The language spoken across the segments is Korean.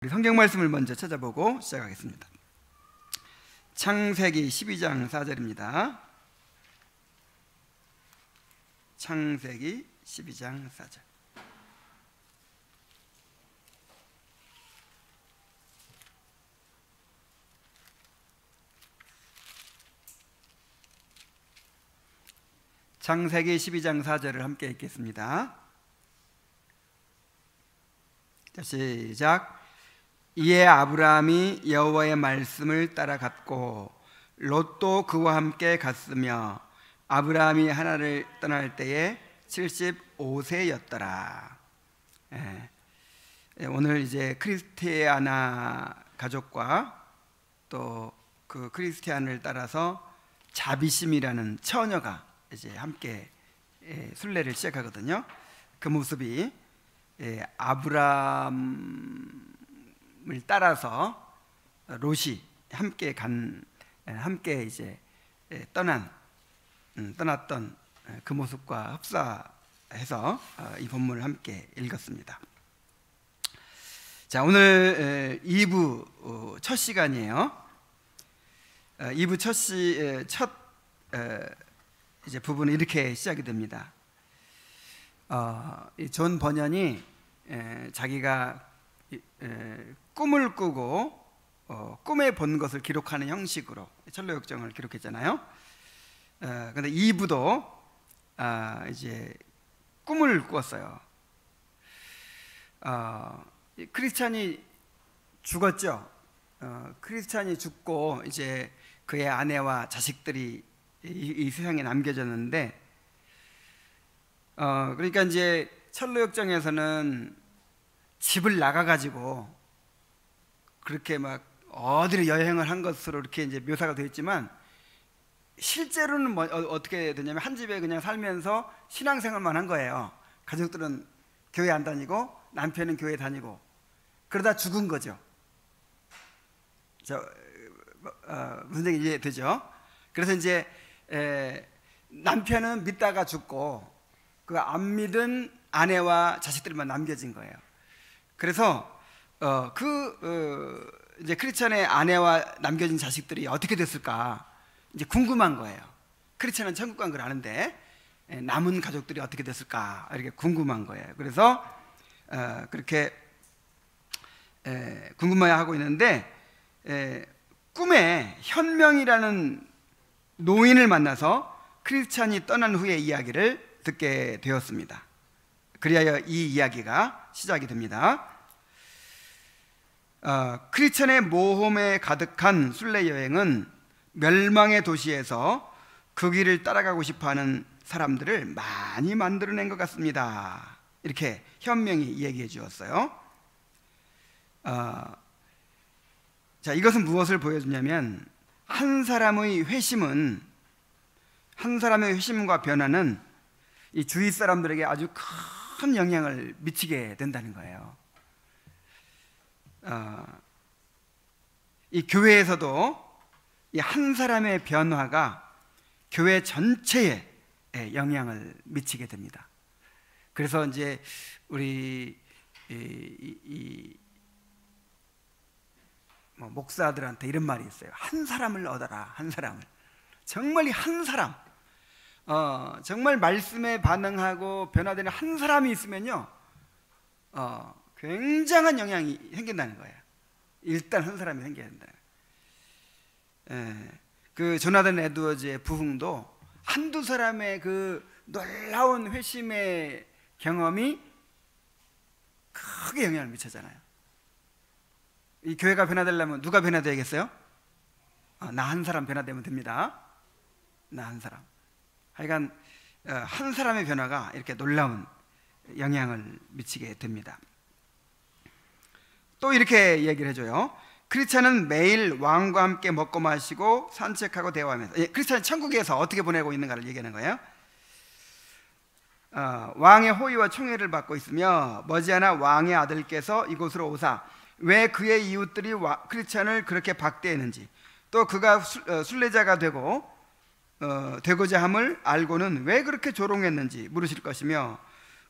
우리 성경 말씀을 먼저 찾아보고 시작하겠습니다. 창세기 12장 4절입니다. 창세기 12장 4절. 창세기 12장 4절을 함께 읽겠습니다. 자, 시작. 이에 아브라함이 여호와의 말씀을 따라갔고 롯도 그와 함께 갔으며 아브라함이 하나를 떠날 때에 75세였더라. 오늘 이제 크리스티아나 가족과 또 그 크리스티안을 따라서 자비심이라는 처녀가 이제 함께 순례를 시작하거든요. 그 모습이 아브라함을 따라서 롯이 함께 이제 떠났던 그 모습과 흡사해서 이 본문을 함께 읽었습니다. 자, 오늘 2부 첫 시간이에요. 2부 첫 이제 부분은 이렇게 시작이 됩니다. 존 버년이 자기가 꿈을 꾸고 꿈에 본 것을 기록하는 형식으로 철로역정을 기록했잖아요. 그런데 2부도 이제 꿈을 꾸었어요. 크리스찬이 죽었죠. 크리스찬이 죽고 이제 그의 아내와 자식들이 이 세상에 남겨졌는데, 그러니까 이제 철로역정에서는 집을 나가가지고 그렇게 막 어디로 여행을 한 것으로 이렇게 이제 묘사가 되어 있지만, 실제로는 어떻게 되냐면 한 집에 그냥 살면서 신앙생활만 한 거예요. 가족들은 교회 안 다니고 남편은 교회 다니고 그러다 죽은 거죠. 무슨 얘기 이해되죠? 그래서 이제 남편은 믿다가 죽고 그 안 믿은 아내와 자식들만 남겨진 거예요. 그래서 이제 크리스찬의 아내와 남겨진 자식들이 어떻게 됐을까 이제 궁금한 거예요. 크리스찬은 천국 간 걸 아는데 남은 가족들이 어떻게 됐을까 이렇게 궁금한 거예요. 그래서 그렇게 궁금해하고 있는데 꿈에 현명이라는 노인을 만나서 크리스찬이 떠난 후의 이야기를 듣게 되었습니다. 그리하여 이 이야기가 시작이 됩니다. 크리스찬의 모험에 가득한 순례 여행은 멸망의 도시에서 그 길을 따라가고 싶어하는 사람들을 많이 만들어낸 것 같습니다. 이렇게 현명히 얘기해 주었어요. 자, 이것은 무엇을 보여주냐면 한 사람의 회심과 변화는 이 주위 사람들에게 아주 큰 영향을 미치게 된다는 거예요. 이 교회에서도 이 한 사람의 변화가 교회 전체에 영향을 미치게 됩니다. 그래서 이제 우리 목사들한테 이런 말이 있어요. 한 사람을 얻어라. 한 사람을. 정말 한 사람, 정말 말씀에 반응하고 변화되는 한 사람이 있으면요, 굉장한 영향이 생긴다는 거예요. 일단 한 사람이 생겨야 된다. 그 조나단 에드워즈의 부흥도 한두 사람의 그 놀라운 회심의 경험이 크게 영향을 미쳤잖아요. 이 교회가 변화되려면 누가 변화되겠어요? 나 한 사람 변화되면 됩니다. 나 한 사람. 하여간 한 사람의 변화가 이렇게 놀라운 영향을 미치게 됩니다. 또 이렇게 얘기를 해줘요. 크리스찬은 매일 왕과 함께 먹고 마시고 산책하고 대화하면서, 크리스찬은 천국에서 어떻게 보내고 있는가를 얘기하는 거예요. 왕의 호의와 총애를 받고 있으며 머지않아 왕의 아들께서 이곳으로 오사 왜 그의 이웃들이 크리스찬을 그렇게 박대했는지, 또 그가 순례자가 되고자 함을 알고는 왜 그렇게 조롱했는지 물으실 것이며,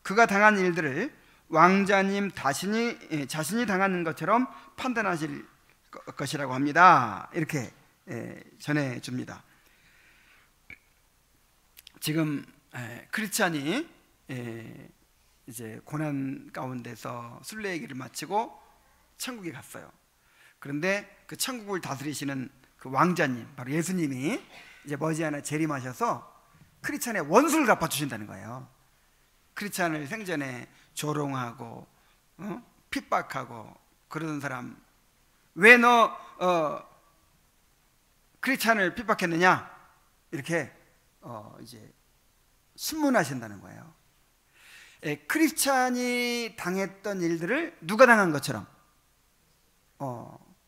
그가 당한 일들을 왕자님 자신이 당하는 것처럼 판단하실 것이라고 합니다. 이렇게 전해줍니다. 지금 크리스찬이 이제 고난 가운데서 순례 얘기를 마치고 천국에 갔어요. 그런데 그 천국을 다스리시는 그 왕자님, 바로 예수님이 이제 머지않아 재림하셔서 크리스찬의 원수를 갚아주신다는 거예요. 크리스찬을 생전에 조롱하고 핍박하고 그러던 사람, 왜 너 크리스찬을 핍박했느냐, 이렇게 이제 순문하신다는 거예요. 크리스찬이 당했던 일들을 누가 당한 것처럼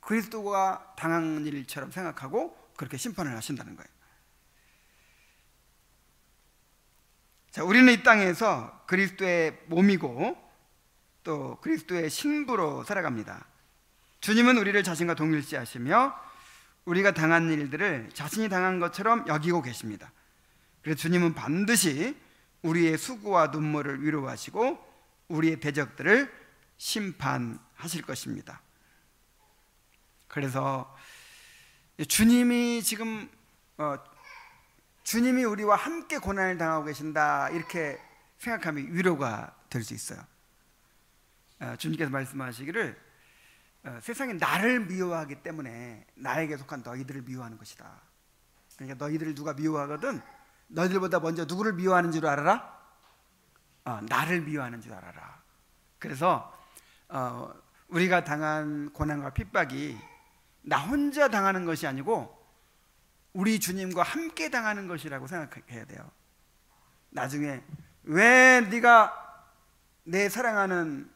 그리스도가 당한 일처럼 생각하고 그렇게 심판을 하신다는 거예요. 자, 우리는 이 땅에서 그리스도의 몸이고 또 그리스도의 신부로 살아갑니다. 주님은 우리를 자신과 동일시하시며 우리가 당한 일들을 자신이 당한 것처럼 여기고 계십니다. 그래서 주님은 반드시 우리의 수고와 눈물을 위로하시고 우리의 대적들을 심판하실 것입니다. 그래서 주님이 지금 주님이 우리와 함께 고난을 당하고 계신다, 이렇게 생각하면 위로가 될 수 있어요. 주님께서 말씀하시기를 세상이 나를 미워하기 때문에 나에게 속한 너희들을 미워하는 것이다. 그러니까 너희들을 누가 미워하거든 너희들보다 먼저 누구를 미워하는 줄 알아라? 나를 미워하는 줄 알아라. 그래서 우리가 당한 고난과 핍박이 나 혼자 당하는 것이 아니고 우리 주님과 함께 당하는 것이라고 생각해야 돼요. 나중에 왜 네가 내 사랑하는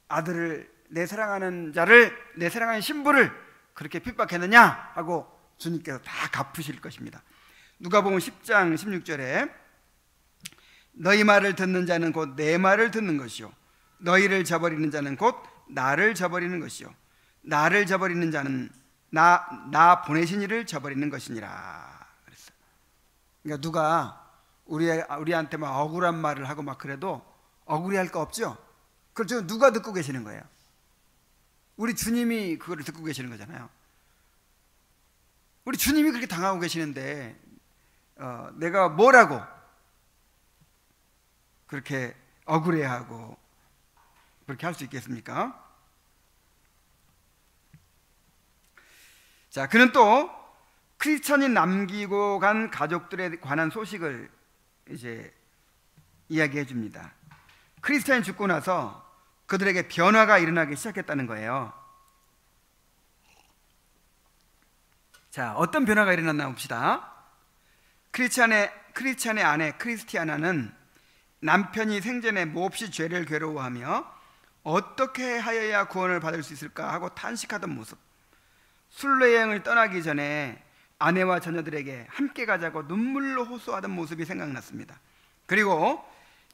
아들을, 내 사랑하는 자를, 내 사랑하는 신부를 그렇게 핍박했느냐 하고 주님께서 다 갚으실 것입니다. 누가복음 10장 16절에 너희 말을 듣는 자는 곧 내 말을 듣는 것이요 너희를 저버리는 자는 곧 나를 저버리는 것이요 나를 저버리는 자는 나 보내신 이를 저버리는 것이니라 그랬어요. 그러니까 누가 우리한테 막 억울한 말을 하고 막 그래도 억울해할 거 없죠. 그걸 지금 누가 듣고 계시는 거예요? 우리 주님이 그거를 듣고 계시는 거잖아요. 우리 주님이 그렇게 당하고 계시는데 내가 뭐라고 그렇게 억울해하고 그렇게 할 수 있겠습니까? 자, 그는 또 크리스천이 남기고 간 가족들에 관한 소식을 이제 이야기해 줍니다. 크리스천이 죽고 나서 그들에게 변화가 일어나기 시작했다는 거예요. 자, 어떤 변화가 일어났나 봅시다. 크리스찬의 아내 크리스티아나는 남편이 생전에 몹시 죄를 괴로워하며 어떻게 하여야 구원을 받을 수 있을까 하고 탄식하던 모습, 순례여행을 떠나기 전에 아내와 자녀들에게 함께 가자고 눈물로 호소하던 모습이 생각났습니다. 그리고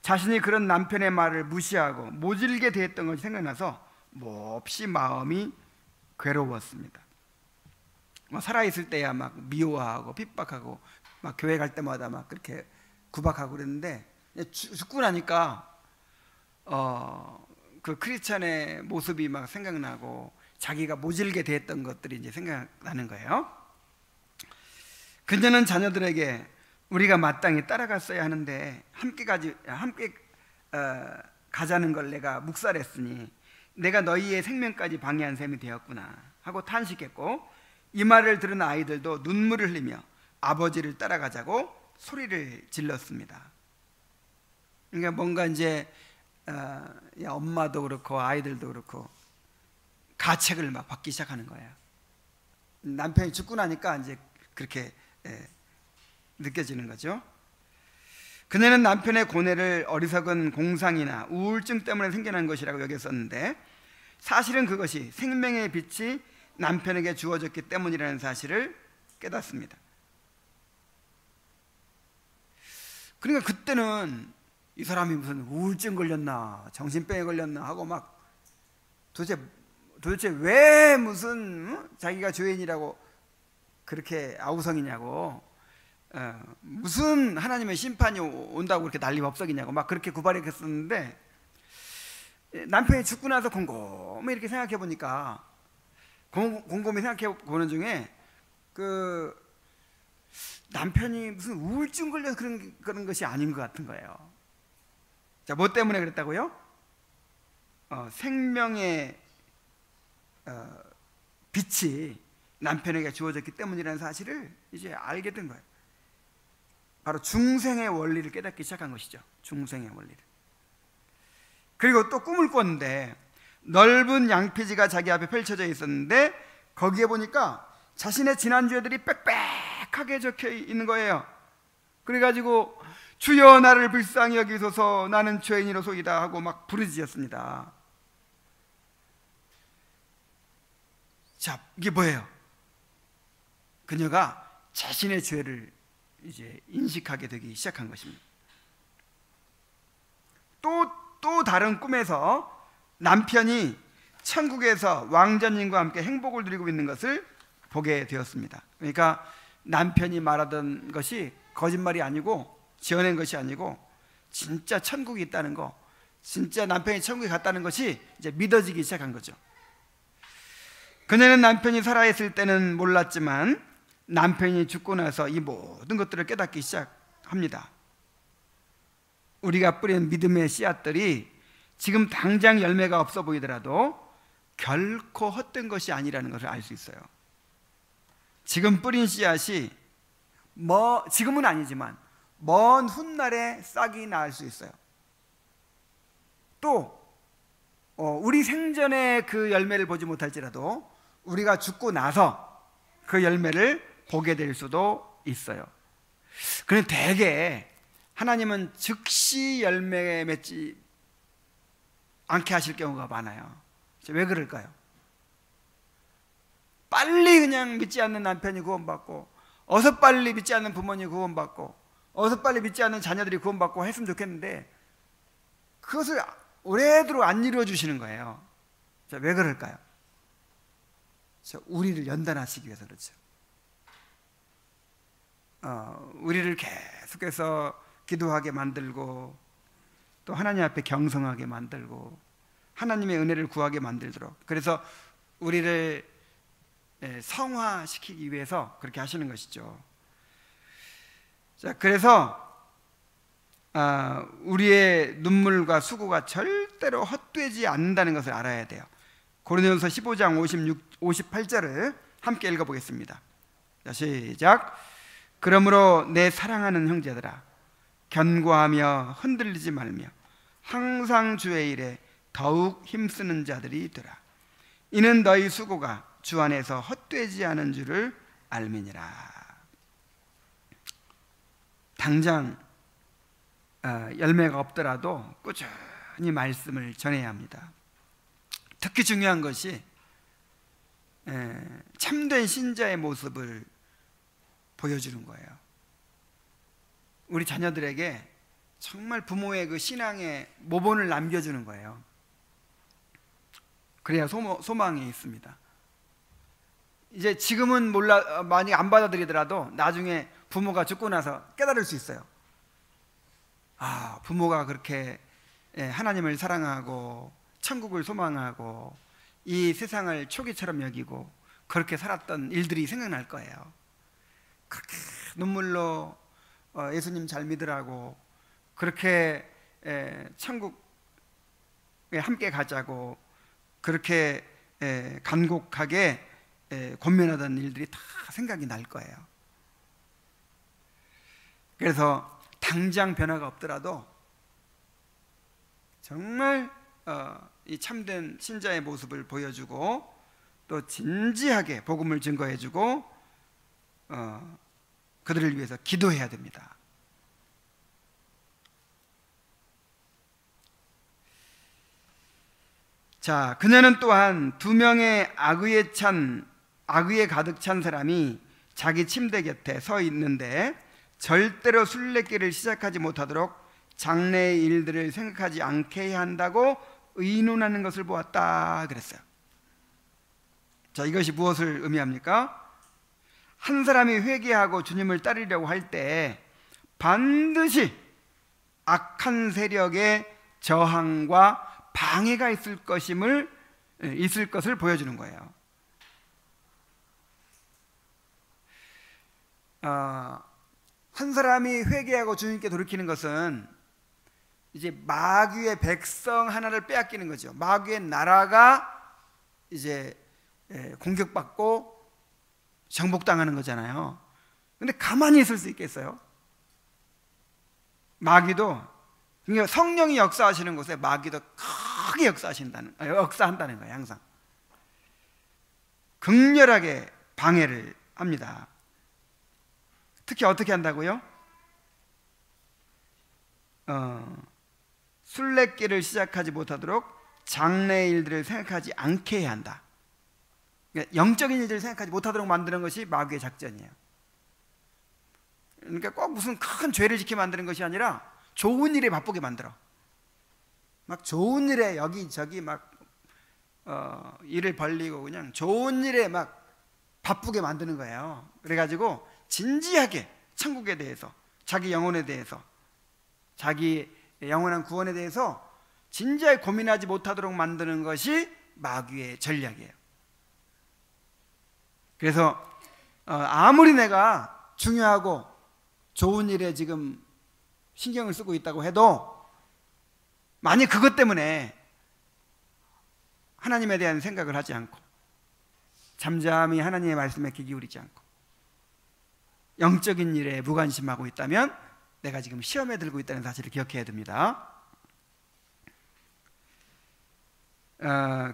자신이 그런 남편의 말을 무시하고 모질게 대했던 것이 생각나서 몹시 마음이 괴로웠습니다. 살아있을 때야 막 미워하고 핍박하고 막 교회 갈 때마다 막 그렇게 구박하고 그랬는데 죽고 나니까 그 크리스찬의 모습이 막 생각나고 자기가 모질게 대했던 것들이 이제 생각나는 거예요. 그녀는 자녀들에게 우리가 마땅히 따라갔어야 하는데 함께 가자는 걸 내가 묵살했으니 내가 너희의 생명까지 방해한 셈이 되었구나 하고 탄식했고, 이 말을 들은 아이들도 눈물을 흘리며 아버지를 따라가자고 소리를 질렀습니다. 그러니까 뭔가 이제 엄마도 그렇고 아이들도 그렇고 가책을 막 받기 시작하는 거예요. 남편이 죽고 나니까 이제 그렇게 느껴지는 거죠. 그녀는 남편의 고뇌를 어리석은 공상이나 우울증 때문에 생겨난 것이라고 여겼었는데 사실은 그것이 생명의 빛이 남편에게 주어졌기 때문이라는 사실을 깨닫습니다. 그러니까 그때는 이 사람이 무슨 우울증 걸렸나 정신병에 걸렸나 하고 막 도대체 왜 무슨 자기가 죄인이라고 그렇게 아우성이냐고, 무슨 하나님의 심판이 온다고 그렇게 난리법석이냐고 막 그렇게 구발했었는데, 남편이 죽고 나서 곰곰이 이렇게 생각해 보니까, 곰곰이 생각해 보는 중에 그 남편이 무슨 우울증 걸려서 그런 것이 아닌 것 같은 거예요. 자, 뭐 때문에 그랬다고요? 생명의 빛이 남편에게 주어졌기 때문이라는 사실을 이제 알게 된 거예요. 바로 중생의 원리를 깨닫기 시작한 것이죠. 중생의 원리를. 그리고 또 꿈을 꿨는데 넓은 양피지가 자기 앞에 펼쳐져 있었는데 거기에 보니까 자신의 지난 죄들이 빽빽하게 적혀 있는 거예요. 그래가지고 주여 나를 불쌍히 여기소서 나는 죄인이로소이다 하고 막 부르짖었습니다. 자, 이게 뭐예요? 그녀가 자신의 죄를 이제 인식하게 되기 시작한 것입니다. 또 다른 꿈에서 남편이 천국에서 왕자님과 함께 행복을 누리고 있는 것을 보게 되었습니다. 그러니까 남편이 말하던 것이 거짓말이 아니고 지어낸 것이 아니고 진짜 천국이 있다는 거, 진짜 남편이 천국에 갔다는 것이 이제 믿어지기 시작한 거죠. 그녀는 남편이 살아있을 때는 몰랐지만 남편이 죽고 나서 이 모든 것들을 깨닫기 시작합니다. 우리가 뿌린 믿음의 씨앗들이 지금 당장 열매가 없어 보이더라도 결코 헛된 것이 아니라는 것을 알 수 있어요. 지금 뿌린 씨앗이 지금은 아니지만 먼 훗날에 싹이 날 수 있어요. 또 우리 생전에 그 열매를 보지 못할지라도 우리가 죽고 나서 그 열매를 보게 될 수도 있어요. 그런데 대개 하나님은 즉시 열매 맺지 않게 하실 경우가 많아요. 왜 그럴까요? 빨리 그냥 믿지 않는 남편이 구원받고, 어서 빨리 믿지 않는 부모님이 구원받고, 어서 빨리 믿지 않는 자녀들이 구원받고 했으면 좋겠는데 그것을 오래도록 안 이루어 주시는 거예요. 자, 왜 그럴까요? 우리를 연단하시기 위해서 그렇죠. 우리를 계속해서 기도하게 만들고 또 하나님 앞에 경성하게 만들고 하나님의 은혜를 구하게 만들도록, 그래서 우리를 성화시키기 위해서 그렇게 하시는 것이죠. 자, 그래서 우리의 눈물과 수고가 절대로 헛되지 않는다는 것을 알아야 돼요. 고린도전서 15장 58절을 함께 읽어보겠습니다. 자, 시작. 그러므로 내 사랑하는 형제들아, 견고하며 흔들리지 말며 항상 주의 일에 더욱 힘쓰는 자들이 되라. 이는 너희 수고가 주 안에서 헛되지 않은 줄을 알미니라. 당장 열매가 없더라도 꾸준히 말씀을 전해야 합니다. 특히 중요한 것이 참된 신자의 모습을 보여주는 거예요. 우리 자녀들에게 정말 부모의 그 신앙의 모본을 남겨주는 거예요. 그래야 소망이 있습니다. 이제 지금은 많이 안 받아들이더라도 나중에 부모가 죽고 나서 깨달을 수 있어요. 부모가 그렇게 하나님을 사랑하고 천국을 소망하고 이 세상을 초기처럼 여기고 그렇게 살았던 일들이 생각날 거예요. 그렇게 눈물로 예수님 잘 믿으라고, 그렇게 천국에 함께 가자고 그렇게 간곡하게 권면하던 일들이 다 생각이 날 거예요. 그래서 당장 변화가 없더라도 정말 이 참된 신자의 모습을 보여주고 또 진지하게 복음을 증거해주고 그들을 위해서 기도해야 됩니다. 자, 그녀는 또한 2명의 악의에 가득 찬 사람이 자기 침대 곁에 서 있는데 절대로 술래길을 시작하지 못하도록 장래의 일들을 생각하지 않게 해야 한다고 의논하는 것을 보았다 그랬어요. 자, 이것이 무엇을 의미합니까? 한 사람이 회개하고 주님을 따르려고 할 때 반드시 악한 세력의 저항과 방해가 있을 것을 보여주는 거예요. 한 사람이 회개하고 주님께 돌이키는 것은 이제 마귀의 백성 하나를 빼앗기는 거죠. 마귀의 나라가 이제 공격받고 정복당하는 거잖아요. 근데 가만히 있을 수 있겠어요? 마귀도, 그러니까 성령이 역사하시는 곳에 마귀도 크게 역사한다는 거예요. 항상 극렬하게 방해를 합니다. 특히 어떻게 한다고요? 순례길을 시작하지 못하도록 장래 일들을 생각하지 않게 해야 한다. 그러니까 영적인 일들을 생각하지 못하도록 만드는 것이 마귀의 작전이에요. 그러니까 꼭 무슨 큰 죄를 지키게 만드는 것이 아니라 좋은 일에 바쁘게 만들어. 막 좋은 일에 여기저기 막 일을 벌리고 그냥 좋은 일에 막 바쁘게 만드는 거예요. 그래가지고 진지하게 천국에 대해서, 자기 영혼에 대해서, 자기 영원한 구원에 대해서 진지하게 고민하지 못하도록 만드는 것이 마귀의 전략이에요. 그래서 아무리 내가 중요하고 좋은 일에 지금 신경을 쓰고 있다고 해도 만약 그것 때문에 하나님에 대한 생각을 하지 않고 잠잠히 하나님의 말씀에 귀 기울이지 않고 영적인 일에 무관심하고 있다면 내가 지금 시험에 들고 있다는 사실을 기억해야 됩니다.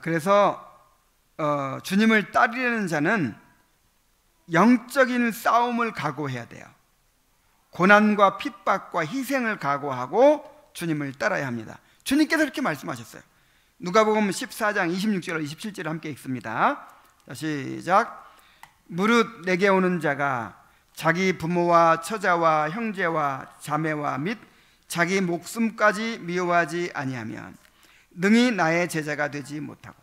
그래서 주님을 따르려는 자는 영적인 싸움을 각오해야 돼요. 고난과 핍박과 희생을 각오하고 주님을 따라야 합니다. 주님께서 이렇게 말씀하셨어요. 누가복음 14장 26절 27절 함께 읽습니다. 자, 시작. 무릇 내게 오는 자가 자기 부모와 처자와 형제와 자매와 및 자기 목숨까지 미워하지 아니하면 능히 나의 제자가 되지 못하고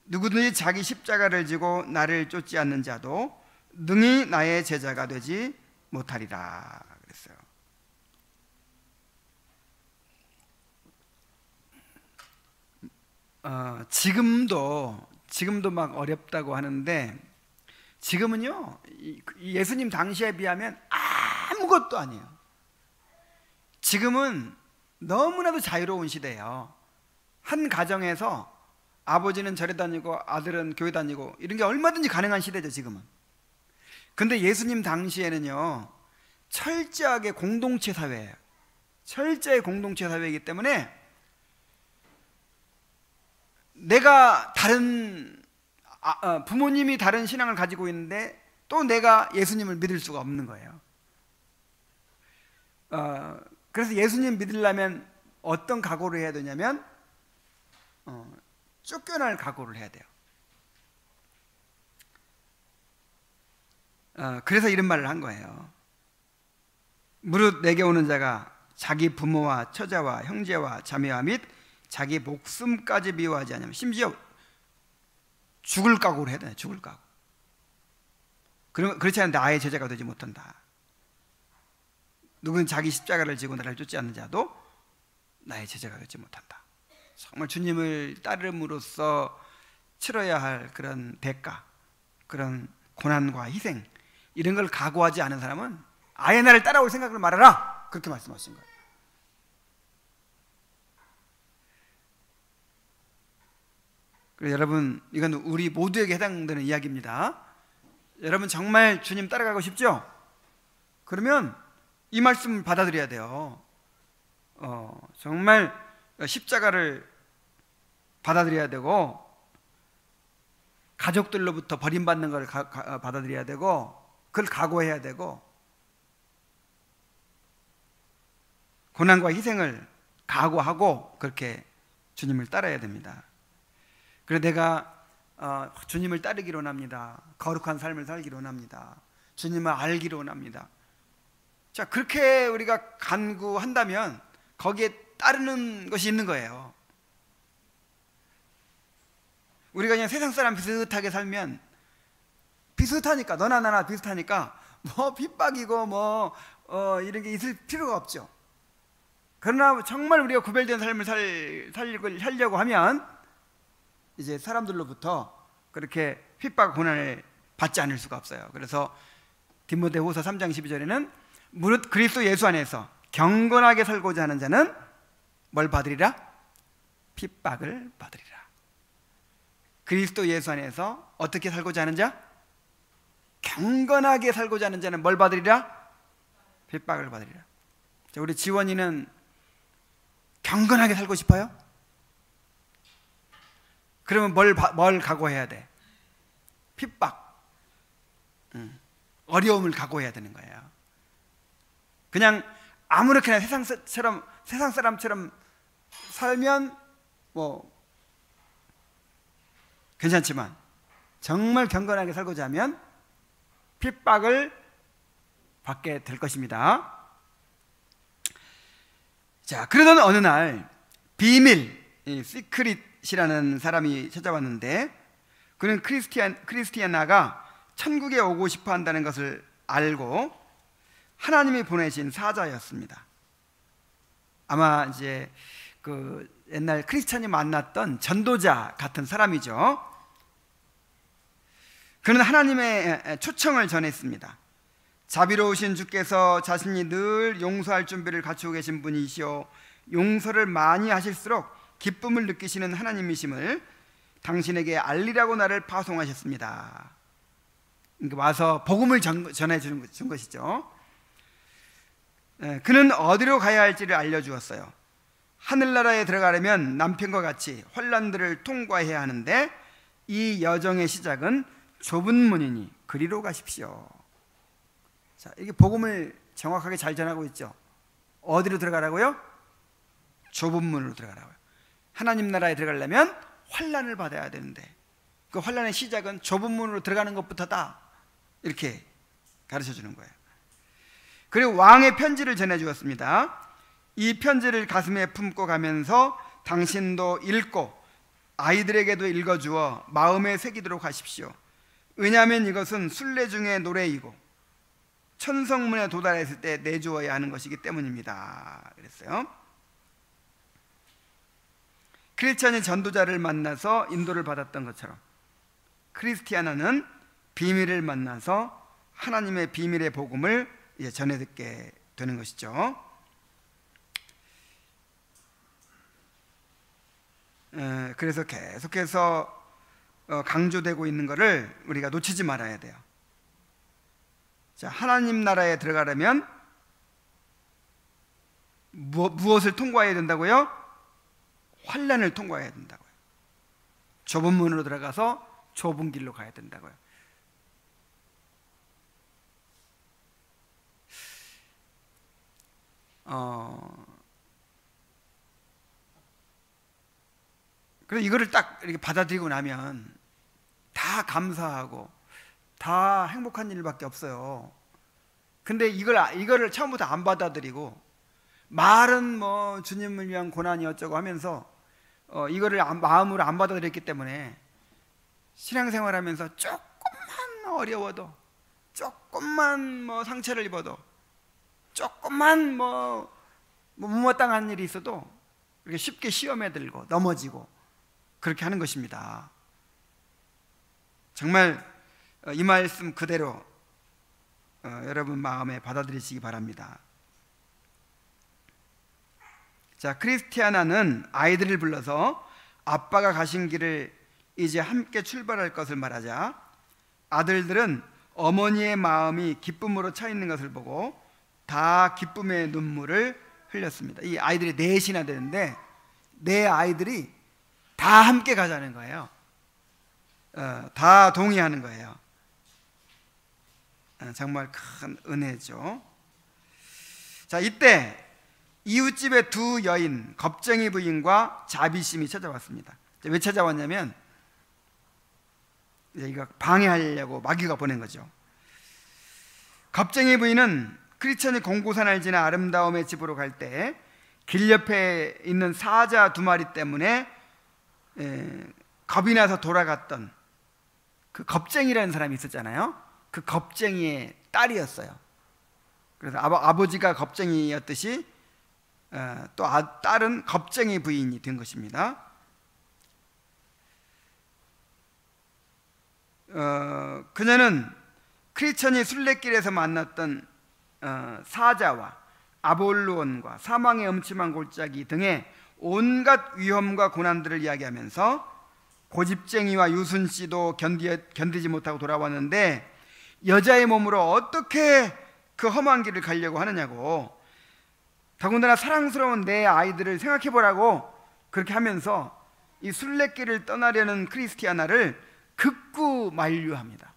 누구든지 자기 십자가를 지고 나를 쫓지 않는 자도 능히 나의 제자가 되지 못하리라 그랬어요. 지금도 막 어렵다고 하는데 지금은요 예수님 당시에 비하면 아무것도 아니에요. 지금은 너무나도 자유로운 시대예요. 한 가정에서 아버지는 절에 다니고 아들은 교회 다니고 이런 게 얼마든지 가능한 시대죠 지금은. 근데 예수님 당시에는요 철저하게 공동체 사회예요. 철저히 공동체 사회이기 때문에 내가 다른 부모님이 다른 신앙을 가지고 있는데 또 내가 예수님을 믿을 수가 없는 거예요. 그래서 예수님 믿으려면 어떤 각오를 해야 되냐면 쫓겨날 각오를 해야 돼요. 그래서 이런 말을 한 거예요. 무릇 내게 오는 자가 자기 부모와 처자와 형제와 자매와 및 자기 목숨까지 미워하지 않으면 심지어 죽을 각오를 해야 돼. 죽을 각오. 그렇지 않으면 나의 제자가 되지 못한다. 누구는 자기 십자가를 지고 나를 쫓지 않는 자도 나의 제자가 되지 못한다. 정말 주님을 따름으로써 치러야 할 그런 대가, 그런 고난과 희생 이런 걸 각오하지 않은 사람은 아예 나를 따라올 생각을 말하라 그렇게 말씀하신 거예요. 그래서 여러분 이건 우리 모두에게 해당되는 이야기입니다. 여러분 정말 주님 따라가고 싶죠? 그러면 이 말씀을 받아들여야 돼요. 정말 십자가를 받아들여야 되고 가족들로부터 버림받는 걸 받아들여야 되고 그걸 각오해야 되고 고난과 희생을 각오하고 그렇게 주님을 따라야 됩니다. 그래서 내가 주님을 따르기로 원합니다. 거룩한 삶을 살기로 원합니다. 주님을 알기로 원합니다. 자, 그렇게 우리가 간구한다면 거기에 따르는 것이 있는 거예요. 우리가 그냥 세상 사람 비슷하게 살면 비슷하니까 너나 나나 비슷하니까 뭐 핍박이고 뭐 이런 게 있을 필요가 없죠. 그러나 정말 우리가 구별된 삶을 살려고 하면 이제 사람들로부터 그렇게 핍박 고난을 받지 않을 수가 없어요. 그래서 디모데후서 3장 12절에는 무릇 그리스도 예수 안에서 경건하게 살고자 하는 자는 뭘 받으리라? 핍박을 받으리라. 그리스도 예수 안에서 어떻게 살고자 하는 자? 경건하게 살고자 하는 자는 뭘 받으리라? 핍박을 받으리라. 자, 우리 지원이는 경건하게 살고 싶어요? 그러면 뭘 각오해야 돼? 핍박, 어려움을 각오해야 되는 거예요. 그냥 아무렇게나 세상 사람처럼 살면 뭐 괜찮지만 정말 경건하게 살고자 하면 핍박을 받게 될 것입니다. 자, 그러던 어느 날 비밀, 시크릿이라는 사람이 찾아왔는데, 그는 크리스티아나가 천국에 오고 싶어 한다는 것을 알고 하나님이 보내신 사자였습니다. 아마 이제 그 옛날 크리스찬이 만났던 전도자 같은 사람이죠. 그는 하나님의 초청을 전했습니다. 자비로우신 주께서 자신이 늘 용서할 준비를 갖추고 계신 분이시오, 용서를 많이 하실수록 기쁨을 느끼시는 하나님이심을 당신에게 알리라고 나를 파송하셨습니다. 와서 복음을 전해 준 것이죠. 그는 어디로 가야 할지를 알려주었어요. 하늘나라에 들어가려면 남편과 같이 환난들을 통과해야 하는데 이 여정의 시작은 좁은 문이니 그리로 가십시오. 자, 이게 복음을 정확하게 잘 전하고 있죠. 어디로 들어가라고요? 좁은 문으로 들어가라고요. 하나님 나라에 들어가려면 환난을 받아야 되는데 그 환난의 시작은 좁은 문으로 들어가는 것부터다, 이렇게 가르쳐 주는 거예요. 그리고 왕의 편지를 전해 주었습니다. 이 편지를 가슴에 품고 가면서 당신도 읽고 아이들에게도 읽어주어 마음에 새기도록 하십시오. 왜냐하면 이것은 순례 중의 노래이고 천성문에 도달했을 때 내주어야 하는 것이기 때문입니다. 그랬어요. 크리스찬이 전도자를 만나서 인도를 받았던 것처럼 크리스티아나는 비밀을 만나서 하나님의 비밀의 복음을 이제 전해 듣게 되는 것이죠. 그래서 계속해서 강조되고 있는 것을 우리가 놓치지 말아야 돼요. 자, 하나님 나라에 들어가려면 무엇을 통과해야 된다고요? 환난을 통과해야 된다고요. 좁은 문으로 들어가서 좁은 길로 가야 된다고요. 그래서 이거를 딱 이렇게 받아들이고 나면 다 감사하고 다 행복한 일밖에 없어요. 근데 이거를 처음부터 안 받아들이고 말은 뭐 주님을 위한 고난이 어쩌고 하면서 이거를 마음으로 안 받아들였기 때문에 신앙생활하면서 조금만 어려워도, 조금만 뭐 상처를 입어도, 조금만 뭐 못마땅한 일이 있어도 이렇게 쉽게 시험에 들고 넘어지고 그렇게 하는 것입니다. 정말 이 말씀 그대로 여러분 마음에 받아들이시기 바랍니다. 자, 크리스티아나는 아이들을 불러서 아빠가 가신 길을 이제 함께 출발할 것을 말하자 아들들은 어머니의 마음이 기쁨으로 차 있는 것을 보고 다 기쁨의 눈물을 흘렸습니다. 이 아이들이 넷이나 되는데 네 아이들이 다 함께 가자는 거예요. 다 동의하는 거예요. 정말 큰 은혜죠. 자, 이때 이웃집의 두 여인, 겁쟁이 부인과 자비심이 찾아왔습니다. 왜 찾아왔냐면 이거 방해하려고 마귀가 보낸 거죠. 겁쟁이 부인은 크리스천이 공고산을 지나 아름다움의 집으로 갈 때 길 옆에 있는 사자 두 마리 때문에 겁이 나서 돌아갔던 그 겁쟁이라는 사람이 있었잖아요. 그 겁쟁이의 딸이었어요. 그래서 아버지가 겁쟁이였듯이 또 딸은 겁쟁이 부인이 된 것입니다. 그녀는 크리스천이 순례길에서 만났던 사자와 아볼로온과 사망의 음침한 골짜기 등의 온갖 위험과 고난들을 이야기하면서 고집쟁이와 유순씨도 견디지 못하고 돌아왔는데 여자의 몸으로 어떻게 그 험한 길을 가려고 하느냐고, 더군다나 사랑스러운 내 아이들을 생각해보라고 그렇게 하면서 이 순례길을 떠나려는 크리스티아나를 극구 만류합니다.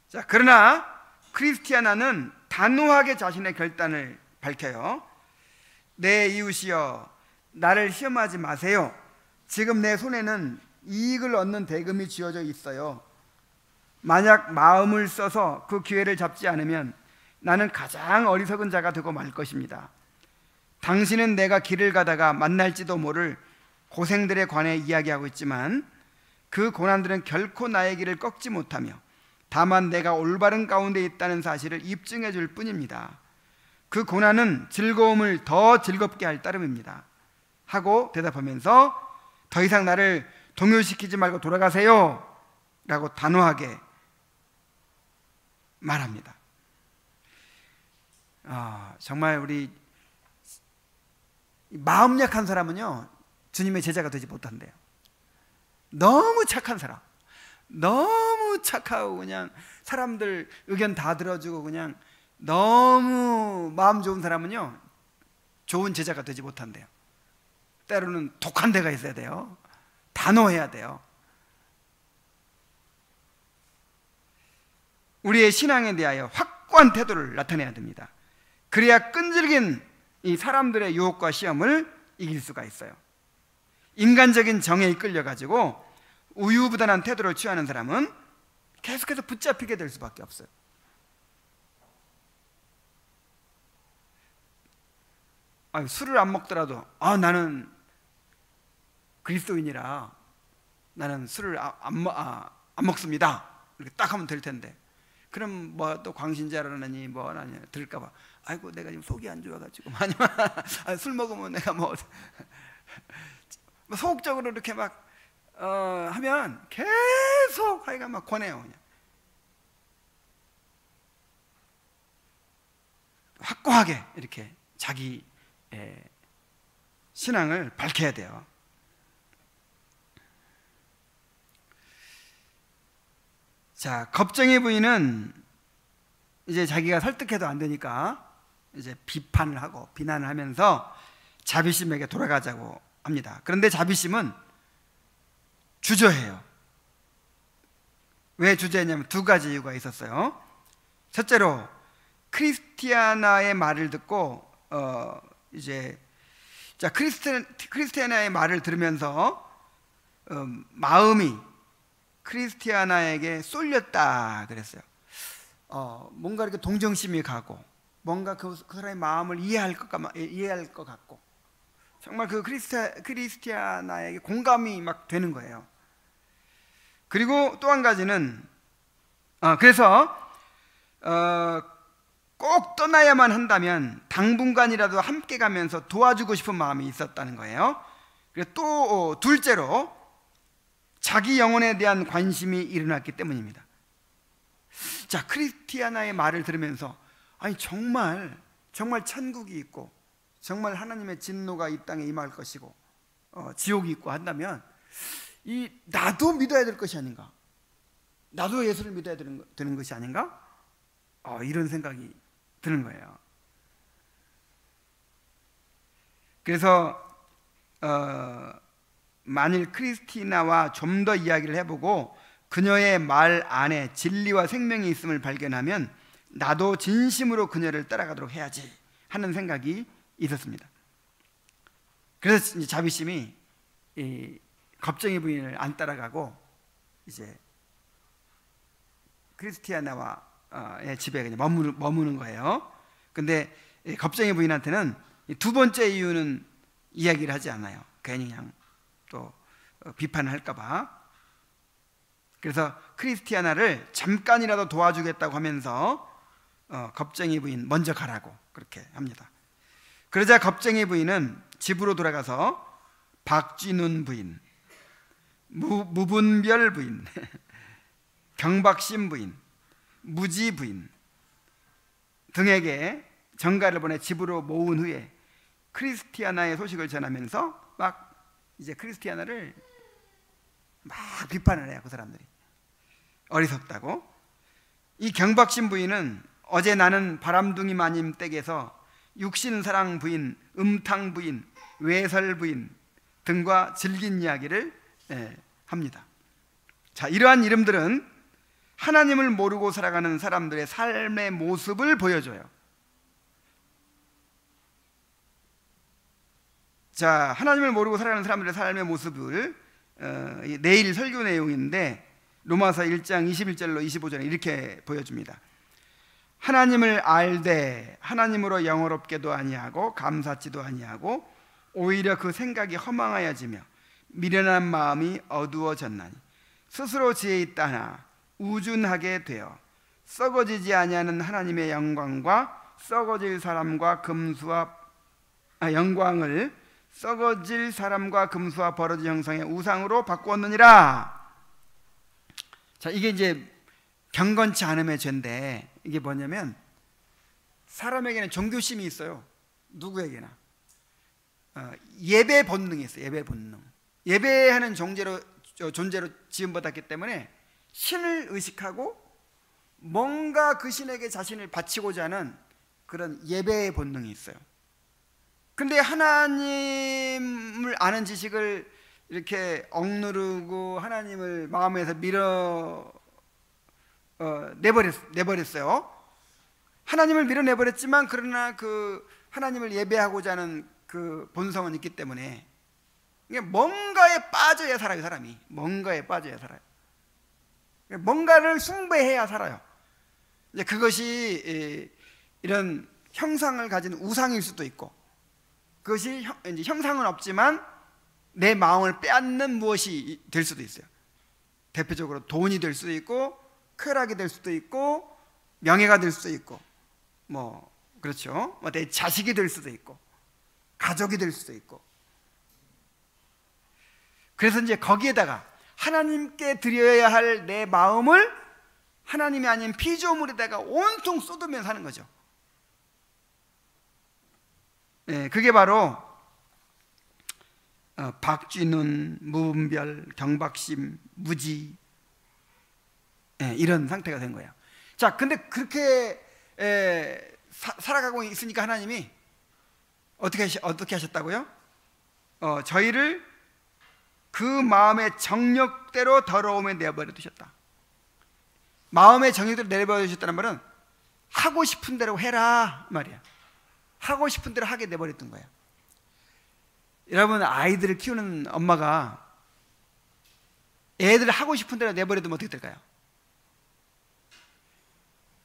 자, 그러나 크리스티아나는 단호하게 자신의 결단을 밝혀요. 내 이웃이여, 나를 시험하지 마세요. 지금 내 손에는 이익을 얻는 대금이 쥐어져 있어요. 만약 마음을 써서 그 기회를 잡지 않으면 나는 가장 어리석은 자가 되고 말 것입니다. 당신은 내가 길을 가다가 만날지도 모를 고생들에 관해 이야기하고 있지만 그 고난들은 결코 나의 길을 꺾지 못하며 다만 내가 올바른 가운데 있다는 사실을 입증해 줄 뿐입니다. 그 고난은 즐거움을 더 즐겁게 할 따름입니다. 하고 대답하면서 더 이상 나를 동요시키지 말고 돌아가세요 라고 단호하게 말합니다. 정말 우리 마음 약한 사람은요 주님의 제자가 되지 못한대요. 너무 착한 사람, 너무 착하고 그냥 사람들 의견 다 들어주고 그냥 너무 마음 좋은 사람은요 좋은 제자가 되지 못한대요. 때로는 독한 데가 있어야 돼요. 단호해야 돼요. 우리의 신앙에 대하여 확고한 태도를 나타내야 됩니다. 그래야 끈질긴 이 사람들의 유혹과 시험을 이길 수가 있어요. 인간적인 정에 이끌려가지고 우유부단한 태도를 취하는 사람은 계속해서 붙잡히게 될 수밖에 없어요. 술을 안 먹더라도 나는 그리스도인이라 나는 술을 안 먹습니다 이렇게 딱 하면 될 텐데, 그럼 뭐 또 광신자라느니 뭐라니 들을까봐 아이고 내가 지금 속이 안 좋아가지고 아니면 술 먹으면 내가 뭐 소극적으로 이렇게 막 하면 계속 하여간 막 권해요. 그냥 확고하게 이렇게 자기 신앙을 밝혀야 돼요. 자, 겁쟁이 부인은 이제 자기가 설득해도 안 되니까 이제 비판을 하고 비난을 하면서 자비심에게 돌아가자고 합니다. 그런데 자비심은 주저해요. 왜 주저했냐면 두 가지 이유가 있었어요. 첫째로 크리스티아나의 말을 듣고 이제 크리스티아나의 말을 들으면서 마음이 크리스티아나에게 쏠렸다 그랬어요. 뭔가 이렇게 동정심이 가고 뭔가 그 사람의 마음을 이해할 것 같고 정말 그 크리스티아나에게 공감이 막 되는 거예요. 그리고 또 한 가지는 그래서 꼭 떠나야만 한다면 당분간이라도 함께 가면서 도와주고 싶은 마음이 있었다는 거예요. 그리고 또 둘째로 자기 영혼에 대한 관심이 일어났기 때문입니다. 자, 크리스티아나의 말을 들으면서 정말 천국이 있고 정말 하나님의 진노가 이 땅에 임할 것이고 지옥이 있고 한다면 나도 믿어야 될 것이 아닌가, 나도 예수를 믿어야 되는 것이 아닌가, 이런 생각이 드는 거예요. 그래서 만일 크리스티나와 좀 더 이야기를 해보고 그녀의 말 안에 진리와 생명이 있음을 발견하면 나도 진심으로 그녀를 따라가도록 해야지 하는 생각이 있었습니다. 그래서 이제 자비심이 이 겁쟁이 부인을 안 따라가고 이제 크리스티아나와의 집에 그냥 머무는 거예요. 근데 겁쟁이 부인한테는 두 번째 이유는 이야기를 하지 않아요. 괜히 그냥 또 비판을 할까봐. 그래서 크리스티아나를 잠깐이라도 도와주겠다고 하면서 겁쟁이 부인 먼저 가라고 그렇게 합니다. 그러자 겁쟁이 부인은 집으로 돌아가서 박쥐눈 부인, 무분별 부인, 경박심 부인, 무지 부인 등에게 전가를 보내 집으로 모은 후에 크리스티아나의 소식을 전하면서 막 이제 크리스티아나를 막 비판을 해요. 그 사람들이 어리석다고. 이 경박심 부인은 어제 나는 바람둥이 마님 댁에서 육신사랑 부인, 음탕 부인, 외설 부인 등과 즐긴 이야기를 합니다. 자, 이러한 이름들은 하나님을 모르고 살아가는 사람들의 삶의 모습을 보여줘요. 자, 하나님을 모르고 살아가는 사람들의 삶의 모습을 내일 설교 내용인데 로마서 1장 21절로 25절에 이렇게 보여줍니다. 하나님을 알되 하나님으로 영어롭게도 아니하고 감사치도 아니하고 오히려 그 생각이 허망하여지며 미련한 마음이 어두워졌나니 스스로 지혜 있다 하나 우준하게 되어 썩어지지 아니하는 하나님의 영광과 썩어질 사람과 금수와 영광을 썩어질 사람과 금수와 버러지 형상의 우상으로 바꾸었느니라. 자, 이게 이제 경건치 않음의 죄인데 이게 뭐냐면 사람에게는 종교심이 있어요. 누구에게나 예배 본능이 있어요. 예배 본능. 예배하는 존재로 지음받았기 때문에 신을 의식하고 뭔가 그 신에게 자신을 바치고자 하는 그런 예배의 본능이 있어요. 근데 하나님을 아는 지식을 이렇게 억누르고 하나님을 마음에서 내버렸어요. 하나님을 밀어내버렸지만 그러나 그 하나님을 예배하고자 하는 그 본성은 있기 때문에 뭔가에 빠져야 살아요. 사람이 뭔가에 빠져야 살아요. 뭔가를 숭배해야 살아요. 이제 그것이 이런 형상을 가진 우상일 수도 있고, 그것이 이제 형상은 없지만 내 마음을 빼앗는 무엇이 될 수도 있어요. 대표적으로 돈이 될 수도 있고, 쾌락이 될 수도 있고, 명예가 될 수도 있고, 뭐 그렇죠. 내 자식이 될 수도 있고, 가족이 될 수도 있고. 그래서 이제 거기에다가 하나님께 드려야 할 내 마음을 하나님이 아닌 피조물에다가 온통 쏟으면서 하는 거죠. 네, 그게 바로 박쥐눈, 무분별, 경박심, 무지, 이런 상태가 된 거예요. 자, 근데 그렇게 살아가고 있으니까 하나님이 어떻게 하셨다고요? 저희를 그 마음의 정욕대로 더러움에 내버려 두셨다. 마음의 정욕대로 내버려 두셨다는 말은 하고 싶은 대로 해라 말이야. 하고 싶은 대로 하게 내버렸던 거예요. 여러분, 아이들을 키우는 엄마가 애들 하고 싶은 대로 내버려두면 어떻게 될까요?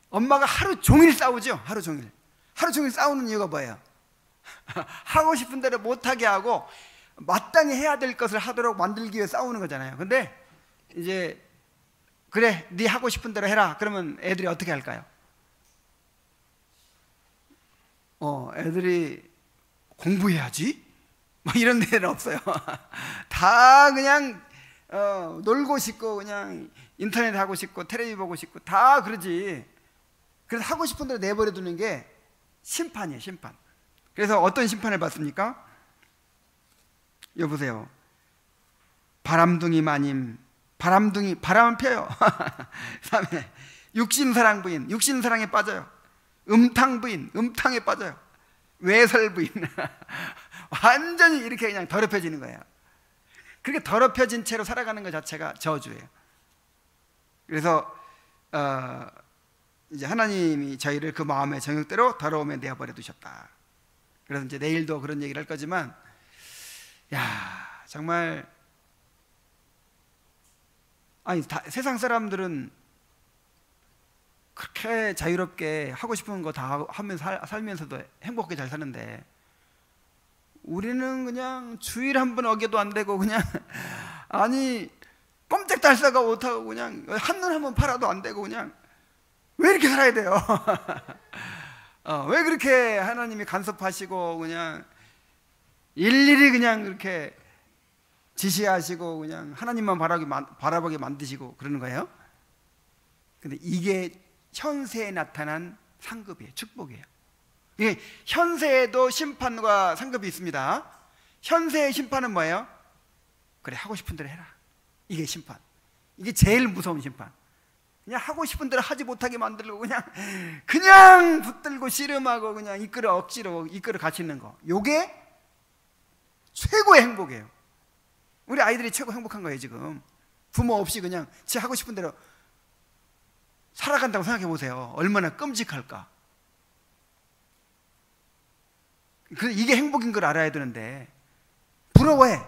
엄마가 하루 종일 싸우죠. 하루 종일 싸우는 이유가 뭐예요? 하고 싶은 대로 못하게 하고 마땅히 해야 될 것을 하도록 만들기 위해 싸우는 거잖아요. 근데 이제 그래, 네 하고 싶은 대로 해라. 그러면 애들이 어떻게 할까요? 애들이 공부해야지? 뭐 이런 데는 없어요. 다 그냥 놀고 싶고, 그냥 인터넷 하고 싶고, 텔레비 보고 싶고, 다 그러지. 그래서 하고 싶은 대로 내버려 두는 게 심판이에요, 심판. 그래서 어떤 심판을 받습니까? 여보세요. 바람둥이 마님, 바람은 펴요. 그다음에 육신사랑 부인, 육신사랑에 빠져요. 음탕 부인, 음탕에 빠져요. 외설 부인. 완전히 이렇게 그냥 더럽혀지는 거예요. 그렇게 더럽혀진 채로 살아가는 것 자체가 저주예요. 그래서 이제 하나님이 저희를 그 마음의 정욕대로 더러움에 내버려 두셨다. 그래서 이제 내일도 그런 얘기를 할 거지만, 야, 정말 세상 사람들은 그렇게 자유롭게 하고 싶은 거 다 하면서 살면서도 행복하게 잘 사는데, 우리는 그냥 주일 한 번 어겨도 안 되고 그냥 꼼짝도 할 생각 못하고 그냥 한눈 한번 팔아도 안 되고 그냥 왜 이렇게 살아야 돼요? 왜 그렇게 하나님이 간섭하시고 그냥 일일이 그냥 그렇게 지시하시고 그냥 하나님만 바라보게 만드시고 그러는 거예요? 근데 이게 현세에 나타난 상급이에요. 축복이에요. 이게 현세에도 심판과 상급이 있습니다. 현세의 심판은 뭐예요? 그래, 하고 싶은 대로 해라. 이게 심판. 이게 제일 무서운 심판. 그냥 하고 싶은 대로 하지 못하게 만들고 그냥 붙들고 씨름하고 그냥 이끌어 억지로 이끌어 갇히는 거. 요게 최고의 행복이에요. 우리 아이들이 최고 행복한 거예요. 지금 부모 없이 그냥 지 하고 싶은 대로 살아간다고 생각해 보세요. 얼마나 끔찍할까. 이게 행복인 걸 알아야 되는데 부러워해.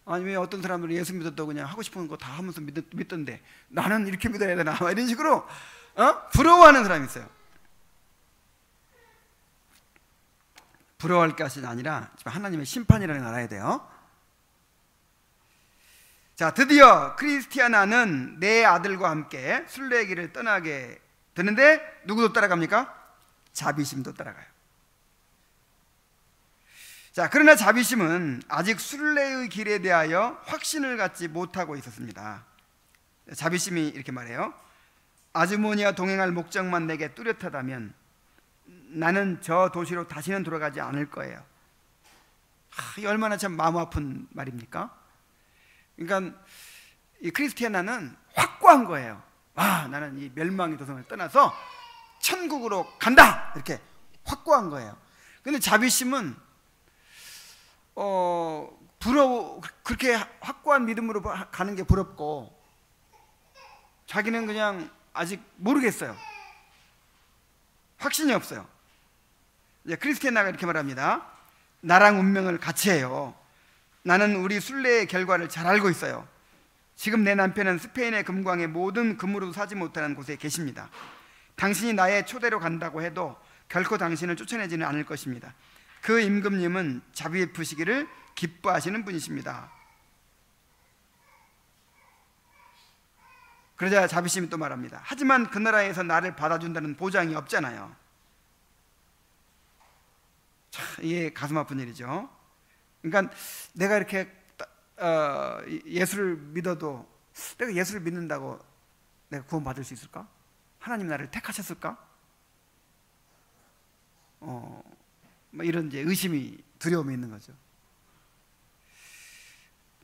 아니 왜 어떤 사람들은 예수 믿어도 그냥 하고 싶은 거 다 하면서 믿던데 나는 이렇게 믿어야 되나 이런 식으로 부러워하는 사람이 있어요. 부러워할 것이 아니라 하나님의 심판이라는 걸 알아야 돼요. 자, 드디어 크리스티아나는 내 아들과 함께 순례길을 떠나게 되는데 누구도 따라갑니까? 자비심도 따라가요. 자, 그러나 자비심은 아직 순례의 길에 대하여 확신을 갖지 못하고 있었습니다. 자비심이 이렇게 말해요. 아주머니와 동행할 목적만 내게 뚜렷하다면 나는 저 도시로 다시는 돌아가지 않을 거예요. 이 얼마나 참 마음 아픈 말입니까? 그러니까 이 크리스티아나는 확고한 거예요. 나는 이 멸망의 도성을 떠나서 천국으로 간다, 이렇게 확고한 거예요. 근데 자비심은 그렇게 확고한 믿음으로 가는 게 부럽고 자기는 그냥 아직 모르겠어요. 확신이 없어요. 이제 크리스티아나가 이렇게 말합니다. 나랑 운명을 같이 해요. 나는 우리 순례의 결과를 잘 알고 있어요. 지금 내 남편은 스페인의 금광의 모든 금으로도 사지 못하는 곳에 계십니다. 당신이 나의 초대로 간다고 해도 결코 당신을 쫓아내지는 않을 것입니다. 그 임금님은 자비 베푸시기를 기뻐하시는 분이십니다. 그러자 자비심이 또 말합니다. 하지만 그 나라에서 나를 받아준다는 보장이 없잖아요. 참, 이게 가슴 아픈 일이죠. 그러니까 내가 이렇게 예수를 믿어도 내가 예수를 믿는다고 내가 구원받을 수 있을까? 하나님 나를 택하셨을까? 이런 이제 의심이, 두려움이 있는 거죠.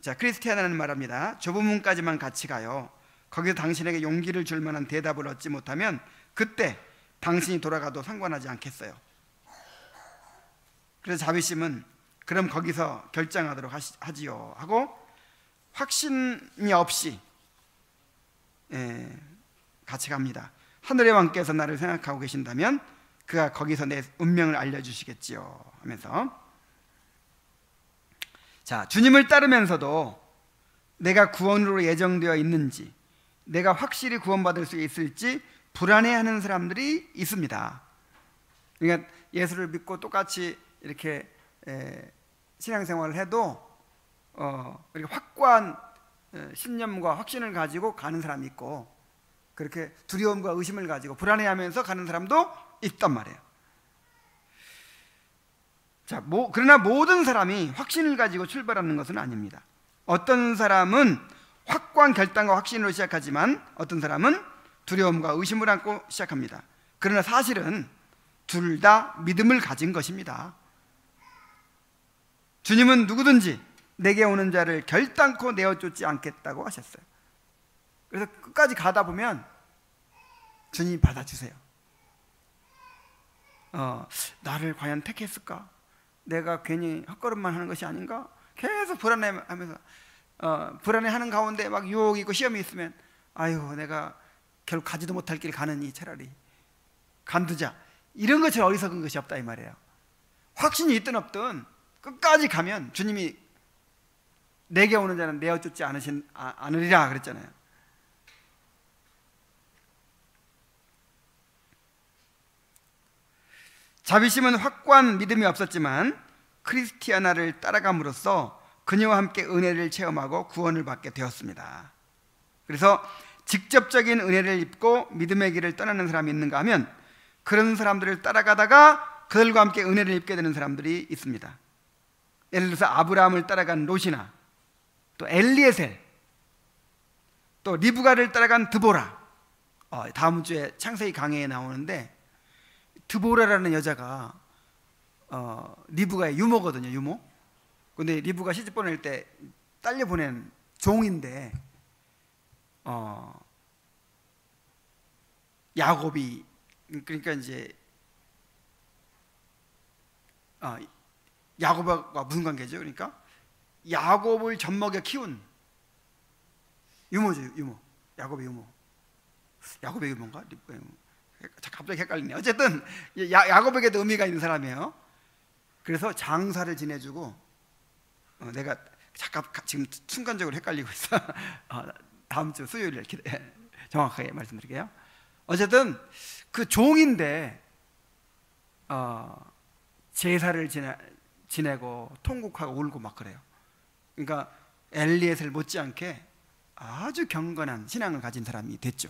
자, 크리스티아나는 말합니다. 좁은 문까지만 같이 가요. 거기서 당신에게 용기를 줄 만한 대답을 얻지 못하면 그때 당신이 돌아가도 상관하지 않겠어요. 그래서 자비심은 그럼 거기서 결정하도록 하지요 하고 확신이 없이 같이 갑니다. 하늘의 왕께서 나를 생각하고 계신다면 그가 거기서 내 운명을 알려주시겠지요 하면서, 자, 주님을 따르면서도 내가 구원으로 예정되어 있는지, 내가 확실히 구원받을 수 있을지 불안해하는 사람들이 있습니다. 그러니까 예수를 믿고 똑같이 이렇게 신앙생활을 해도 이렇게 확고한 신념과 확신을 가지고 가는 사람이 있고, 그렇게 두려움과 의심을 가지고 불안해하면서 가는 사람도 있단 말이에요. 자, 그러나 모든 사람이 확신을 가지고 출발하는 것은 아닙니다. 어떤 사람은 확고한 결단과 확신으로 시작하지만 어떤 사람은 두려움과 의심을 안고 시작합니다. 그러나 사실은 둘 다 믿음을 가진 것입니다. 주님은 누구든지 내게 오는 자를 결단코 내어쫓지 않겠다고 하셨어요. 그래서 끝까지 가다 보면 주님이 받아주세요. 나를 과연 택했을까? 내가 괜히 헛걸음만 하는 것이 아닌가? 계속 불안해하면서 불안해하는 가운데 막 유혹이 있고 시험이 있으면 아유, 내가 결국 가지도 못할 길 가느니 차라리 간두자, 이런 것처럼 어리석은 것이 없다 이 말이에요. 확신이 있든 없든 끝까지 가면 주님이 내게 오는 자는 내어쫓지 않으리라 그랬잖아요. 자비심은 확고한 믿음이 없었지만 크리스티아나를 따라감으로써 그녀와 함께 은혜를 체험하고 구원을 받게 되었습니다. 그래서 직접적인 은혜를 입고 믿음의 길을 떠나는 사람이 있는가 하면 그런 사람들을 따라가다가 그들과 함께 은혜를 입게 되는 사람들이 있습니다. 예를 들어서 아브라함을 따라간 롯이나 또 엘리에셀, 또 리브가를 따라간 드보라. 다음 주에 창세기 강해에 나오는데 드보라라는 여자가 리브가의 유모거든요. 유모. 근데 리브가 시집 보낼 때 딸려 보낸 종인데 야곱이, 그러니까 이제 야곱과 무슨 관계죠? 그러니까 야곱을 젖먹여 키운 유모죠. 유모. 야곱의 유모. 야곱의 유모인가? 갑자기 헷갈리네. 어쨌든 야곱에게도 의미가 있는 사람이에요. 그래서 장사를 지내주고 내가 잠깐 지금 순간적으로 헷갈리고 있어. 다음 주 수요일에 정확하게 말씀드릴게요. 어쨌든 그 종인데 제사를 지내고 통곡하고 울고 막 그래요. 그러니까 엘리에셀 못지않게 아주 경건한 신앙을 가진 사람이 됐죠.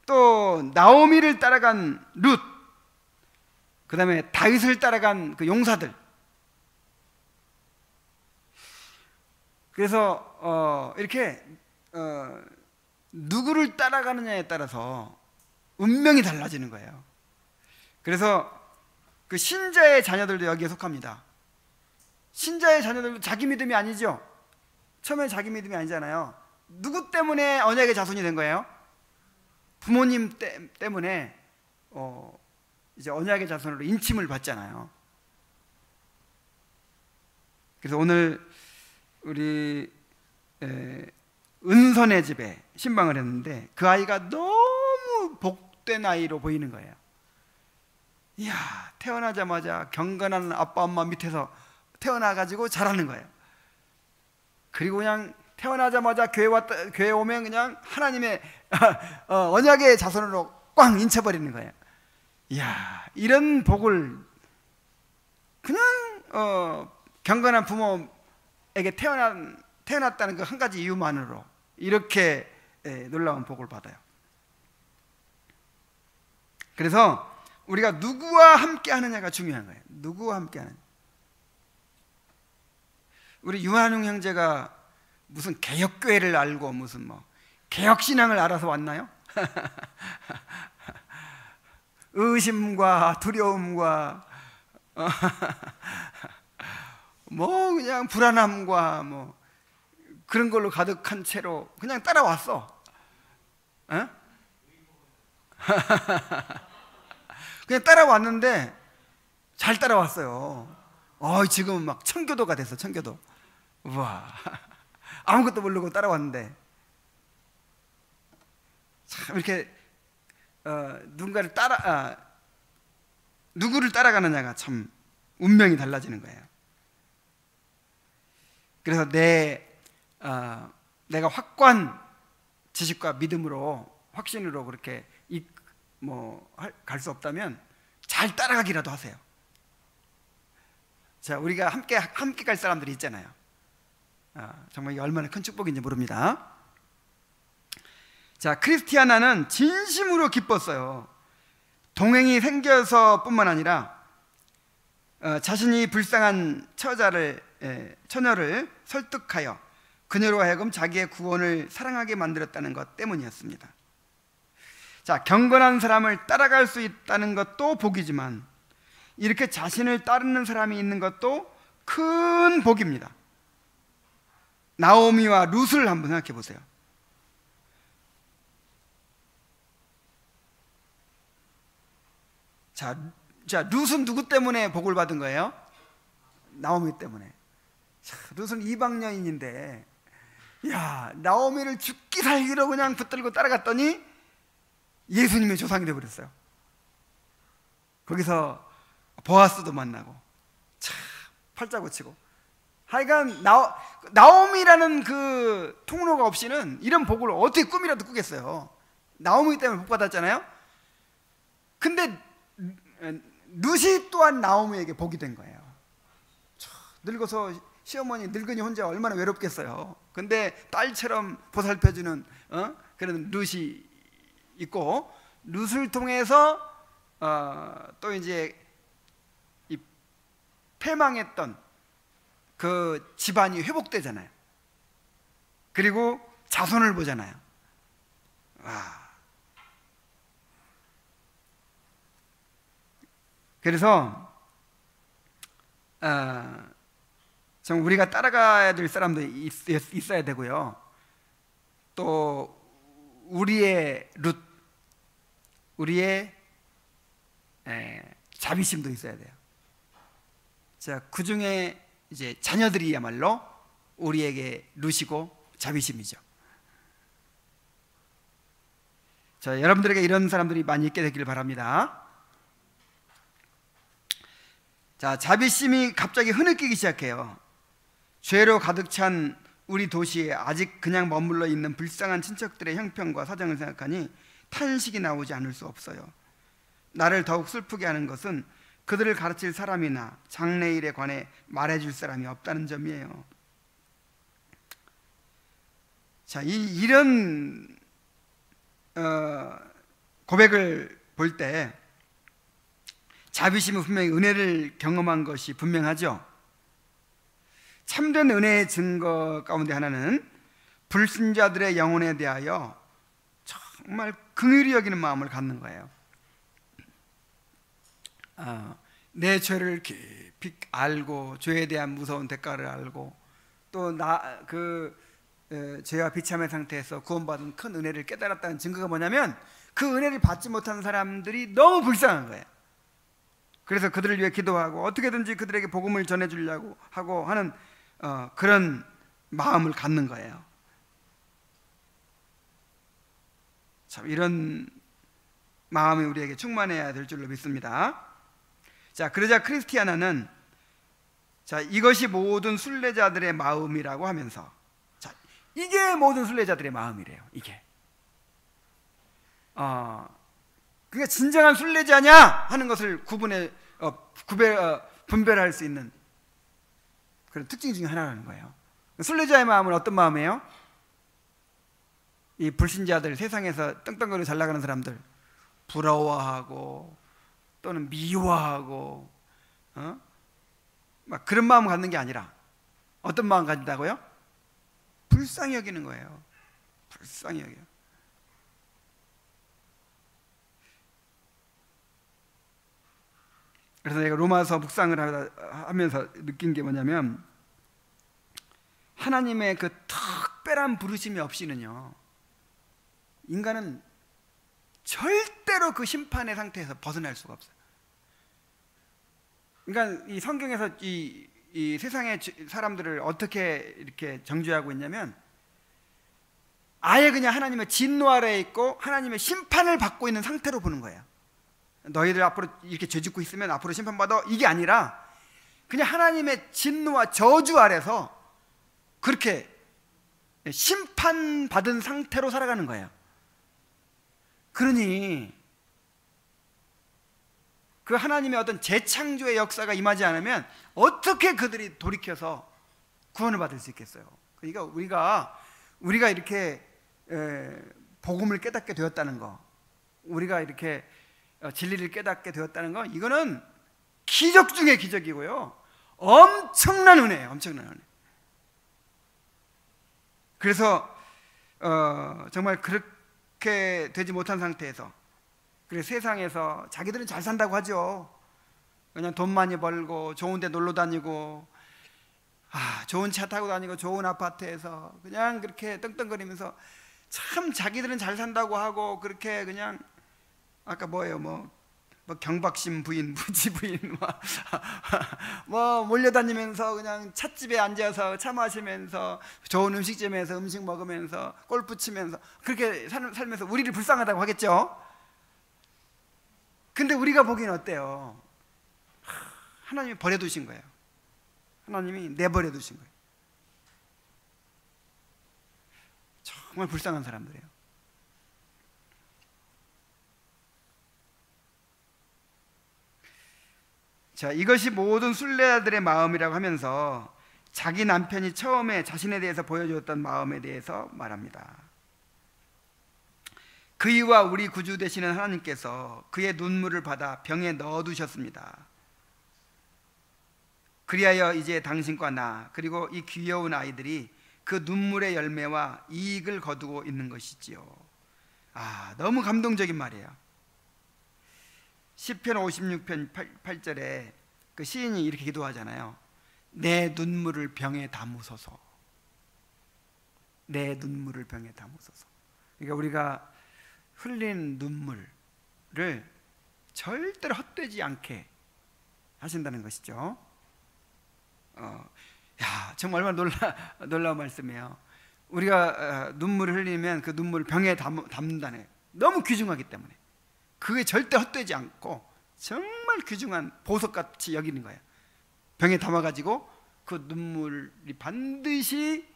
또 나오미를 따라간 룻, 그 다음에 다윗을 따라간 그 용사들. 그래서 이렇게 누구를 따라가느냐에 따라서 운명이 달라지는 거예요. 그래서 그 신자의 자녀들도 여기에 속합니다. 신자의 자녀들도 자기 믿음이 아니죠. 처음에 자기 믿음이 아니잖아요. 누구 때문에 언약의 자손이 된 거예요? 부모님 때문에 이제 언약의 자손으로 인침을 받잖아요. 그래서 오늘 우리 은선의 집에 신방을 했는데 그 아이가 너무 복된 아이로 보이는 거예요. 이야, 태어나자마자 경건한 아빠 엄마 밑에서 태어나가지고 자라는 거예요. 그리고 그냥 태어나자마자 교회 오면 그냥 하나님의 언약의 자손으로 꽝 인쳐버리는 거예요. 이야, 이런 복을 그냥 경건한 부모에게 태어났다는 그 한 가지 이유만으로 이렇게 놀라운 복을 받아요. 그래서 우리가 누구와 함께 하느냐가 중요한 거예요. 누구와 함께 하느냐. 우리 유한웅 형제가 무슨 개혁교회를 알고 무슨 뭐 개혁신앙을 알아서 왔나요? 의심과 두려움과 뭐 그냥 불안함과 뭐 그런 걸로 가득한 채로 그냥 따라왔어. 그냥 따라왔는데 잘 따라왔어요. 지금 막 청교도가 됐어. 청교도. 우와, 아무것도 모르고 따라왔는데 참 이렇게 누구를 따라가느냐가 참 운명이 달라지는 거예요. 그래서 내가 확고한 지식과 믿음으로 확신으로 그렇게 갈 수 없다면 잘 따라가기라도 하세요. 자, 우리가 함께 갈 사람들이 있잖아요. 정말 이게 얼마나 큰 축복인지 모릅니다. 자, 크리스티아나는 진심으로 기뻤어요. 동행이 생겨서 뿐만 아니라 자신이 불쌍한 처녀를 설득하여 그녀로 하여금 자기의 구원을 사랑하게 만들었다는 것 때문이었습니다. 자, 경건한 사람을 따라갈 수 있다는 것도 복이지만 이렇게 자신을 따르는 사람이 있는 것도 큰 복입니다. 나오미와 룻을 한번 생각해 보세요. 자, 룻은 누구 때문에 복을 받은 거예요? 나오미 때문에. 자, 룻은 이방 여인인데, 야, 나오미를 죽기 살기로 그냥 붙들고 따라갔더니 예수님의 조상이 되어버렸어요. 거기서 보아스도 만나고, 참 팔자 고치고. 하여간 나오미라는 그 통로가 없이는 이런 복을 어떻게 꿈이라도 꾸겠어요. 나오미 때문에 복 받았잖아요. 근데 룻이 또한 나오미에게 복이 된 거예요. 늙어서 시어머니 늙은이 혼자 얼마나 외롭겠어요. 근데 딸처럼 보살펴주는 그런 룻이 있고, 룻을 통해서 또 이제 이 패망했던 그 집안이 회복되잖아요. 그리고 자손을 보잖아요. 그래서 좀 우리가 따라가야 될 사람도 있어야 되고요. 또 우리의 룻, 우리의 자비심도 있어야 돼요. 자, 그 중에 이제 자녀들이야말로 우리에게 룻이고 자비심이죠. 자, 여러분들에게 이런 사람들이 많이 있게 되기를 바랍니다. 자, 자비심이 갑자기 흐느끼기 시작해요. 죄로 가득 찬 우리 도시에 아직 그냥 머물러 있는 불쌍한 친척들의 형편과 사정을 생각하니 탄식이 나오지 않을 수 없어요. 나를 더욱 슬프게 하는 것은 그들을 가르칠 사람이나 장래일에 관해 말해줄 사람이 없다는 점이에요. 자, 이런 고백을 볼 때 자비심은 분명히 은혜를 경험한 것이 분명하죠. 참된 은혜의 증거 가운데 하나는 불신자들의 영혼에 대하여 정말 긍휼히 여기는 마음을 갖는 거예요. 내 죄를 깊이 알고 죄에 대한 무서운 대가를 알고 또 죄와 비참의 상태에서 구원받은 큰 은혜를 깨달았다는 증거가 뭐냐면 그 은혜를 받지 못한 사람들이 너무 불쌍한 거예요. 그래서 그들을 위해 기도하고 어떻게든지 그들에게 복음을 전해주려고 하고 하는 그런 마음을 갖는 거예요. 참 이런 마음이 우리에게 충만해야 될 줄로 믿습니다. 자, 그러자 크리스티아나는 자, 이것이 모든 순례자들의 마음이라고 하면서, 자, 이게 모든 순례자들의 마음이래요. 이게 그러니까 진정한 순례자냐 하는 것을 분별할 수 있는 그런 특징 중에 하나라는 거예요. 순례자의 마음은 어떤 마음이에요? 이 불신자들, 세상에서 떵떵거리고 잘 나가는 사람들 부러워하고 또는 미워하고 막 그런 마음을 갖는 게 아니라 어떤 마음 가진다고요? 불쌍히 여기는 거예요. 불쌍히 여겨. 그래서 내가 로마서 묵상을 하면서 느낀 게 뭐냐면 하나님의 그 특별한 부르심이 없이는요 인간은 절대로 그 심판의 상태에서 벗어날 수가 없어요. 그러니까 이 성경에서 이 세상의 사람들을 어떻게 이렇게 정죄하고 있냐면 아예 그냥 하나님의 진노 아래에 있고 하나님의 심판을 받고 있는 상태로 보는 거예요. 너희들 앞으로 이렇게 죄짓고 있으면 앞으로 심판받아, 이게 아니라 그냥 하나님의 진노와 저주 아래서 그렇게 심판받은 상태로 살아가는 거예요. 그러니 그 하나님의 어떤 재창조의 역사가 임하지 않으면 어떻게 그들이 돌이켜서 구원을 받을 수 있겠어요? 그러니까 우리가 이렇게 복음을 깨닫게 되었다는 거, 우리가 이렇게 진리를 깨닫게 되었다는 거, 이거는 기적 중에 기적이고요, 엄청난 은혜예요. 엄청난 은혜. 그래서 정말 그렇게 되지 못한 상태에서, 그래서 세상에서 자기들은 잘 산다고 하죠. 그냥 돈 많이 벌고 좋은 데 놀러 다니고 좋은 차 타고 다니고 좋은 아파트에서 그냥 그렇게 떵떵거리면서 참 자기들은 잘 산다고 하고, 그렇게 그냥 아까 뭐예요, 뭐 경박심 부인, 부지 부인 뭐 몰려다니면서 그냥 찻집에 앉아서 차 마시면서 좋은 음식점에서 음식 먹으면서 골프 치면서 그렇게 살면서 우리를 불쌍하다고 하겠죠. 근데 우리가 보기엔 어때요? 하나님이 버려두신 거예요. 하나님이 내버려 두신 거예요. 정말 불쌍한 사람들이에요. 자, 이것이 모든 순례자들의 마음이라고 하면서 자기 남편이 처음에 자신에 대해서 보여주었던 마음에 대해서 말합니다. 그이와 우리 구주 되시는 하나님께서 그의 눈물을 받아 병에 넣어두셨습니다. 그리하여 이제 당신과 나 그리고 이 귀여운 아이들이 그 눈물의 열매와 이익을 거두고 있는 것이지요. 너무 감동적인 말이에요. 시편 56편 8절에 그 시인이 이렇게 기도하잖아요. 내 눈물을 병에 담으소서. 내 눈물을 병에 담으소서. 그러니까 우리가 흘린 눈물을 절대로 헛되지 않게 하신다는 것이죠. 정말 얼마나 놀라운 말씀이에요. 우리가 눈물을 흘리면 그 눈물을 병에 담는다는 거예요. 너무 귀중하기 때문에 그게 절대 헛되지 않고 정말 귀중한 보석같이 여기는 거예요. 병에 담아가지고 그 눈물이 반드시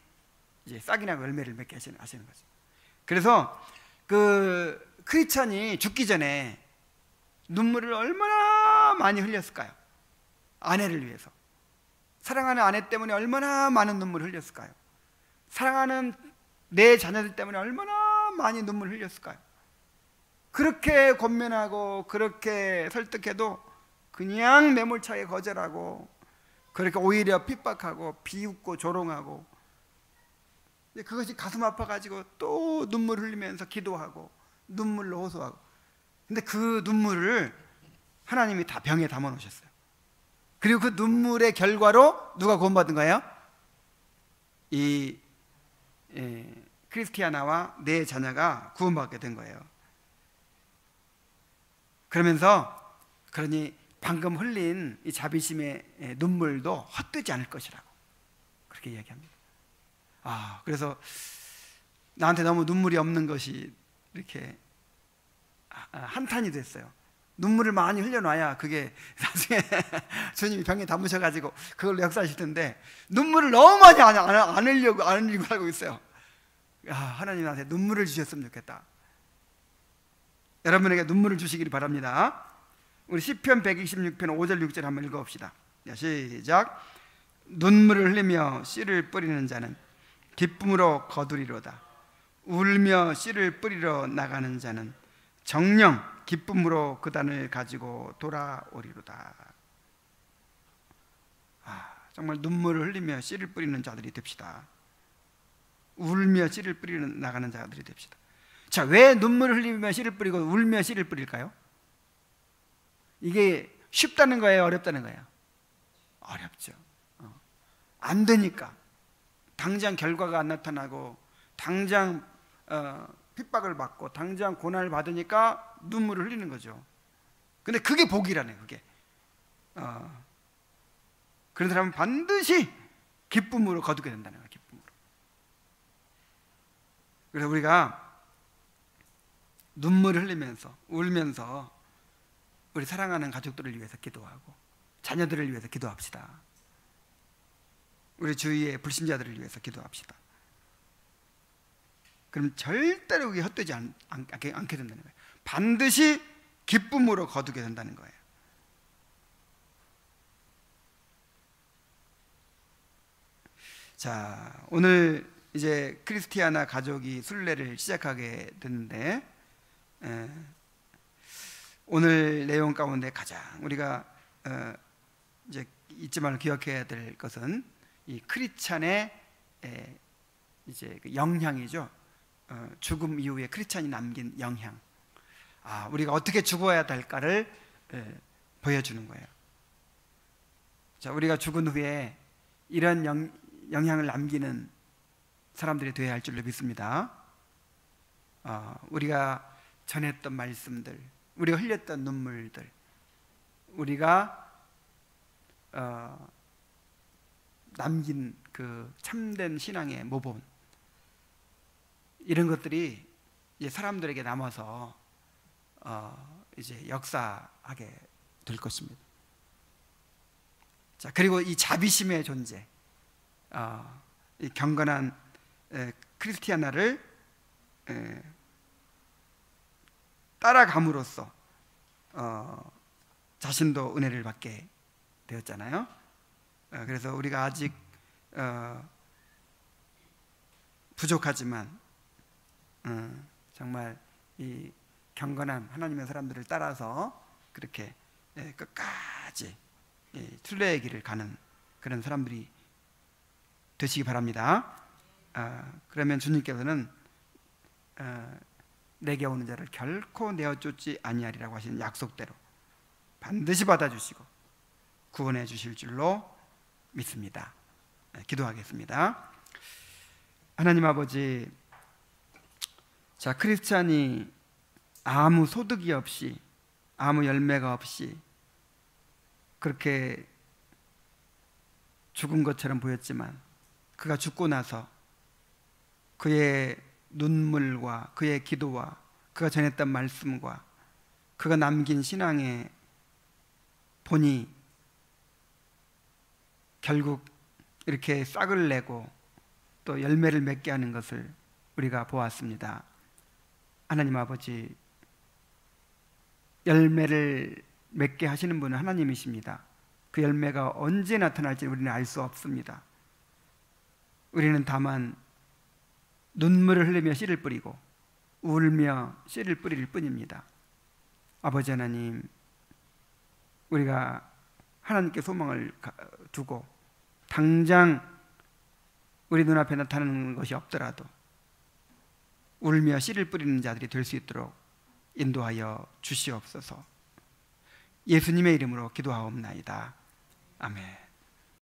이제 싹이 나고 열매를 맺게 하시는 거죠. 그래서 그 크리스찬이 죽기 전에 눈물을 얼마나 많이 흘렸을까요? 아내를 위해서. 사랑하는 아내 때문에 얼마나 많은 눈물을 흘렸을까요? 사랑하는 내 자녀들 때문에 얼마나 많이 눈물을 흘렸을까요? 그렇게 권면하고 그렇게 설득해도 그냥 매몰차게 거절하고 그렇게 오히려 핍박하고 비웃고 조롱하고 그것이 가슴 아파가지고 또 눈물 흘리면서 기도하고 눈물로 호소하고. 근데 그 눈물을 하나님이 다 병에 담아 놓으셨어요. 그리고 그 눈물의 결과로 누가 구원받은 거예요? 이 크리스티아나와 내 자녀가 구원받게 된 거예요. 그러니 방금 흘린 이 자비심의 눈물도 헛되지 않을 것이라고 그렇게 이야기합니다. 그래서 나한테 너무 눈물이 없는 것이 이렇게 한탄이 됐어요. 눈물을 많이 흘려놔야 그게 나중에 주님이 병에 담으셔가지고 그걸로 역사하실 텐데 눈물을 너무 많이 안 흘리고 살고 있어요. 하나님 나한테 눈물을 주셨으면 좋겠다. 여러분에게 눈물을 주시기를 바랍니다. 우리 시편 126편 5절 6절 한번 읽어봅시다. 시작. 눈물을 흘리며 씨를 뿌리는 자는 기쁨으로 거두리로다. 울며 씨를 뿌리러 나가는 자는 정녕 기쁨으로 그 단을 가지고 돌아오리로다. 정말 눈물을 흘리며 씨를 뿌리는 자들이 됩시다. 울며 씨를 뿌리러 나가는 자들이 됩시다. 자, 왜 눈물을 흘리며 씨를 뿌리고 울며 씨를 뿌릴까요? 이게 쉽다는 거예요? 어렵다는 거예요? 어렵죠. 안 되니까. 당장 결과가 안 나타나고 당장 핍박을 받고 당장 고난을 받으니까 눈물을 흘리는 거죠. 근데 그게 복이라네. 그게 그런 사람은 반드시 기쁨으로 거두게 된다는 거예요. 기쁨으로. 그래서 우리가 눈물을 흘리면서 울면서 우리 사랑하는 가족들을 위해서 기도하고 자녀들을 위해서 기도합시다. 우리 주위의 불신자들을 위해서 기도합시다. 그럼 절대로 그게 헛되지 않게 된다는 거예요. 반드시 기쁨으로 거두게 된다는 거예요. 자, 오늘 이제 크리스티아나 가족이 순례를 시작하게 됐는데 오늘 내용 가운데 가장 우리가 이제 잊지 말고 기억해야 될 것은 이 크리스찬의 이제 그 영향이죠. 죽음 이후에 크리스찬이 남긴 영향. 우리가 어떻게 죽어야 될까를 보여주는 거예요. 자, 우리가 죽은 후에 이런 영향을 남기는 사람들이 되어야 할 줄로 믿습니다. 우리가 전했던 말씀들, 우리가 흘렸던 눈물들, 우리가 남긴 그 참된 신앙의 모범, 이런 것들이 이제 사람들에게 남아서 이제 역사하게 될 것입니다. 자, 그리고 이 자비심의 존재, 이 경건한 크리스티아나를 따라감으로써 자신도 은혜를 받게 되었잖아요. 그래서 우리가 아직 부족하지만 정말 이 경건한 하나님의 사람들을 따라서 그렇게 끝까지 순례의 길을 가는 그런 사람들이 되시기 바랍니다. 그러면 주님께서는 내게 오는 자를 결코 내어 쫓지 아니하리라고 하시는 약속대로 반드시 받아주시고 구원해 주실 줄로 믿습니다. 기도하겠습니다. 하나님 아버지, 자, 크리스찬이 아무 소득이 없이, 아무 열매가 없이 그렇게 죽은 것처럼 보였지만 그가 죽고 나서 그의 눈물과 그의 기도와 그가 전했던 말씀과 그가 남긴 신앙의 본이 결국 이렇게 싹을 내고 또 열매를 맺게 하는 것을 우리가 보았습니다. 하나님 아버지, 열매를 맺게 하시는 분은 하나님이십니다. 그 열매가 언제 나타날지 우리는 알 수 없습니다. 우리는 다만 눈물을 흘리며 씨를 뿌리고 울며 씨를 뿌릴 뿐입니다. 아버지 하나님, 우리가 하나님께 소망을 두고 당장 우리 눈앞에 나타나는 것이 없더라도 울며 씨를 뿌리는 자들이 될 수 있도록 인도하여 주시옵소서. 예수님의 이름으로 기도하옵나이다. 아멘.